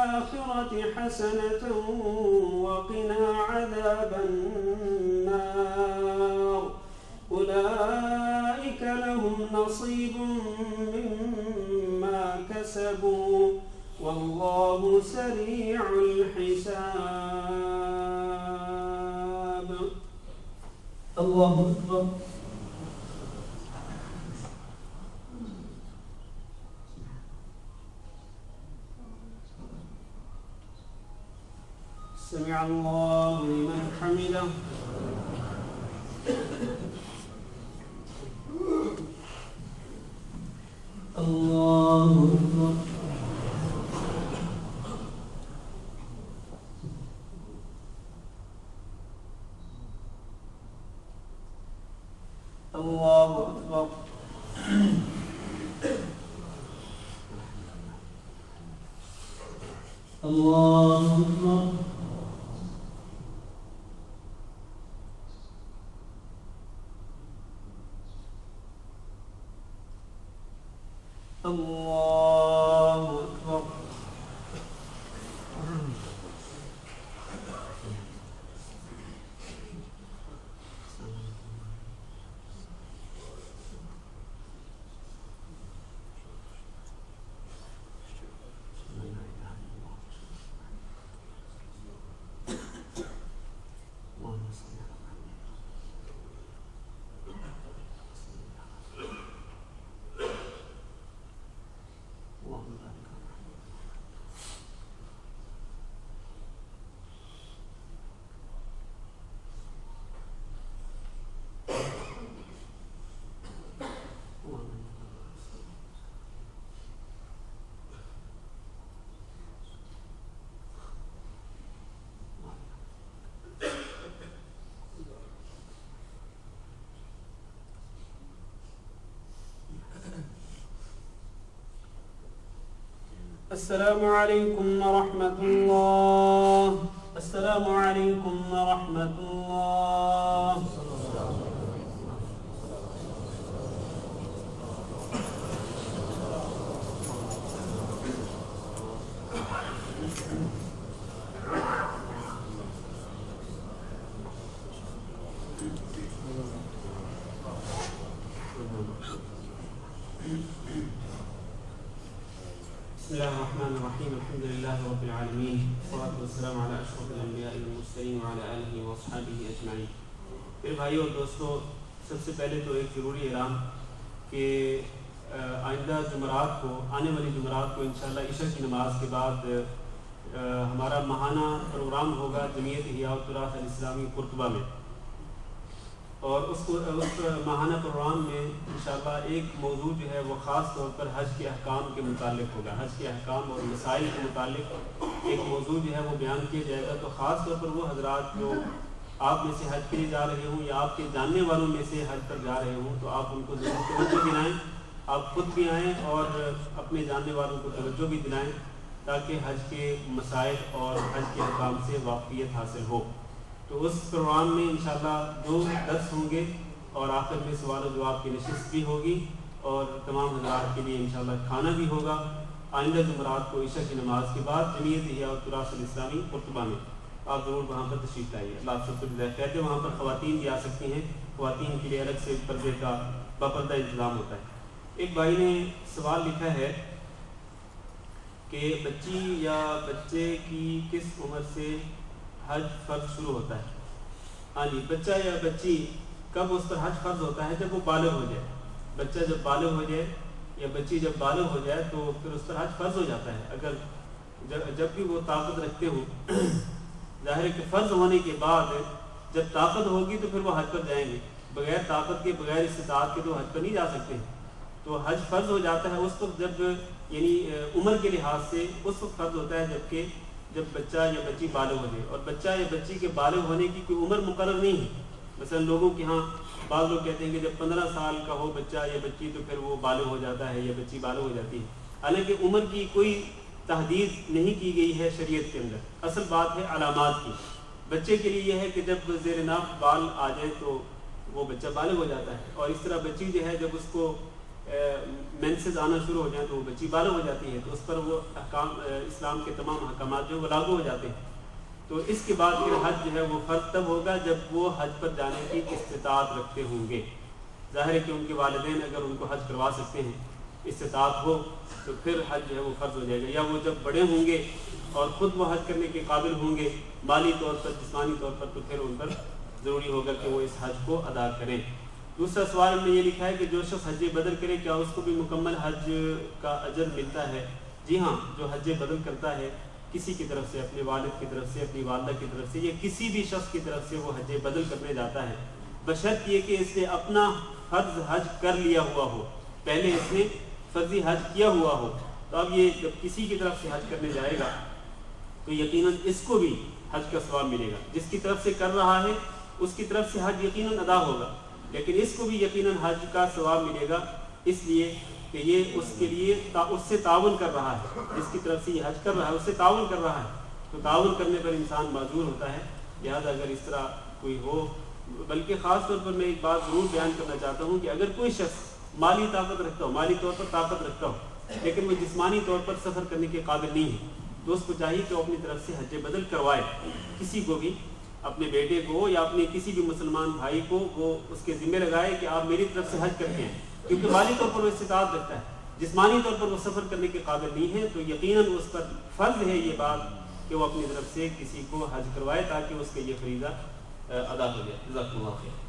الآخرة حسنة وقنا عذاب النار أولئك لهم نصيب مما كسبوا والله سريع الحساب. الله أكبر. سمع الله لمن حمده. الله أكبر. الله أكبر. الله أكبر. الله أكبر. السلام عليكم ورحمة الله. السلام عليكم ورحمة الله. بسم الله الرحمن الرحيم. الحمد لله رب العالمين والصلاة والسلام على أشرف الأنبياء والمرسلين وعلى آله وأصحابه أجمعين. پھر بھائیو اور دوستو، سب سے پہلے تو ایک ضروری اعلان کہ آئندہ جمعرات کو، آنے والی جمعرات کو انشاءاللہ عشاء کی نماز کے بعد ہمارا ماہانہ پروگرام ہوگا جمعیت احیاء التراث الاسلامی قرطبہ میں، اور اس ماہانہ پروگرام میں انشاءاللہ ایک موضوع جو ہے وہ خاص طور پر حج کے احکام کے متعلق ہوگا. حج کے احکام اور مسائل کے متعلق ایک موضوع جو ہے وہ بیان کیا جائے گا. تو خاص طور پر وہ حضرات جو آپ میں سے حج کے لیے جا رہے ہوں یا آپ کے جاننے والوں میں سے حج پر جا رہے ہوں تو آپ ان کو ضرور توجہ دلائیں. آپ خود بھی آئیں اور اپنے جاننے والوں کو توجہ بھی دلائیں تاکہ حج کے مسائل اور حج کے احکام سے واقفیت حاصل ہو. تو اس پروگرام میں انشاءاللہ 2 درس ہوں گے اور آخر میں سوال و جواب کی نشست بھی ہوگی اور تمام حضرات کے لیے انشاءاللہ کھانا بھی ہوگا. آئندہ جمعرات کو عشاء کی نماز کے بعد جمعیت احیاء التراث الاسلامی قرطبہ میں آپ ضرور وہاں پر تشریف لائیے. اللہ آپ سب کو ہدایت کرے. وہاں پر خواتین بھی آ سکتی ہیں. خواتین کے لیے الگ سے پردے کا باپردہ انتظام ہوتا ہے. ایک بھائی نے سوال لکھا ہے کہ بچی یا بچے کی کس عمر سے حج فرض شروع ہوتا ہے؟ ہاں جی، بچہ یا بچی کب اس پر حج فرض ہوتا ہے؟ جب وہ بالغ ہو جائے. بچہ جب بالغ ہو جائے یا بچی جب بالغ ہو جائے تو پھر اس پر حج فرض ہو جاتا ہے. اگر جب بھی وہ طاقت رکھتے ہوں، ظاہر ہے کہ فرض ہونے کے بعد جب طاقت ہوگی تو پھر وہ حج پر جائیں گے. بغیر طاقت کے، بغیر استطاعت کے تو حج پر نہیں جا سکتے. تو حج فرض ہو جاتا ہے اس وقت جب، یعنی عمر کے لحاظ سے اس وقت فرض ہوتا ہے جب بچہ یا بچی بالغ ہو جائے. اور بچہ یا بچی کے بالغ ہونے کی کوئی عمر مقرر نہیں ہے. مثلا لوگوں کے ہاں بعض لوگ کہتے ہیں کہ جب 15 سال کا ہو بچہ یا بچی تو پھر وہ بالغ ہو جاتا ہے یا بچی بالغ ہو جاتی ہے. حالانکہ عمر کی کوئی تحدید نہیں کی گئی ہے شریعت کے اندر. اصل بات ہے علامات کی. بچے کے لیے یہ ہے کہ جب زیر ناف بال آ جائے تو وہ بچہ بالغ ہو جاتا ہے. اور اس طرح بچی جو ہے جب اس کو مینسز آنا شروع ہو جائیں تو وہ بچی بالغ ہو جاتی ہے، تو اس پر وہ احکام اسلام کے تمام احکامات جو وہ لاگو ہو جاتے ہیں۔ تو اس کے بعد پھر حج جو ہے وہ فرض تب ہوگا جب وہ حج پر جانے کی استطاعت رکھتے ہوں گے۔ ظاہر ہے کہ ان کے والدین اگر ان کو حج کروا سکتے ہیں، استطاعت ہو، تو پھر حج جو ہے وہ فرض ہو جائے گا، یا وہ جب بڑے ہوں گے اور خود وہ حج کرنے کے قابل ہوں گے مالی طور پر، جسمانی طور پر، تو پھر ان پر ضروری ہوگا کہ وہ اس حج کو ادا کریں۔ دوسرا سوال میں یہ لکھا ہے کہ جو شخص حج بدل کرے کیا اس کو بھی مکمل حج کا اجر ملتا ہے؟ جی ہاں، جو حج بدل کرتا ہے کسی کی طرف سے، اپنے والد کی طرف سے، اپنی والدہ کی طرف سے، یا کسی بھی شخص کی طرف سے وہ حج بدل کرنے جاتا ہے، بشرط یہ کہ اس نے اپنا فرض حج کر لیا ہوا ہو، پہلے اس نے فرضی حج کیا ہوا ہو۔ تو اب یہ جب کسی کی طرف سے حج کرنے جائے گا تو یقیناً اس کو بھی حج کا ثواب ملے گا، جس کی طرف سے کر رہا ہے اس کی طرف سے حج یقیناً ادا ہوگا، لیکن اس کو بھی یقیناً حج کا ثواب ملے گا، اس لیے کہ یہ اس کے لیے اس سے تعاون کر رہا ہے، جس کی طرف سے یہ حج کر رہا ہے اس سے تعاون کر رہا ہے، تو تعاون کرنے پر انسان معذور ہوتا ہے۔ لہٰذا اگر اس طرح کوئی ہو، بلکہ خاص طور پر میں ایک بات ضرور بیان کرنا چاہتا ہوں کہ اگر کوئی شخص مالی طاقت رکھتا ہو، مالی طور پر طاقت رکھتا ہو، لیکن وہ جسمانی طور پر سفر کرنے کے قابل نہیں ہے، تو اس کو چاہیے کہ وہ اپنی طرف سے حج بدل کروائے، کسی کو بھی، اپنے بیٹے کو یا اپنے کسی بھی مسلمان بھائی کو وہ اس کے ذمہ لگائے کہ آپ میری طرف سے حج کرتے ہیں، کیونکہ مالی طور پر وہ استطاعت رکھتا ہے، جسمانی طور پر وہ سفر کرنے کے قابل نہیں ہے، تو یقیناً اس پر فرض ہے یہ بات کہ وہ اپنی طرف سے کسی کو حج کروائے تاکہ اس کا یہ فریضہ ادا ہو جائے۔ جزاکم اللہ خیر۔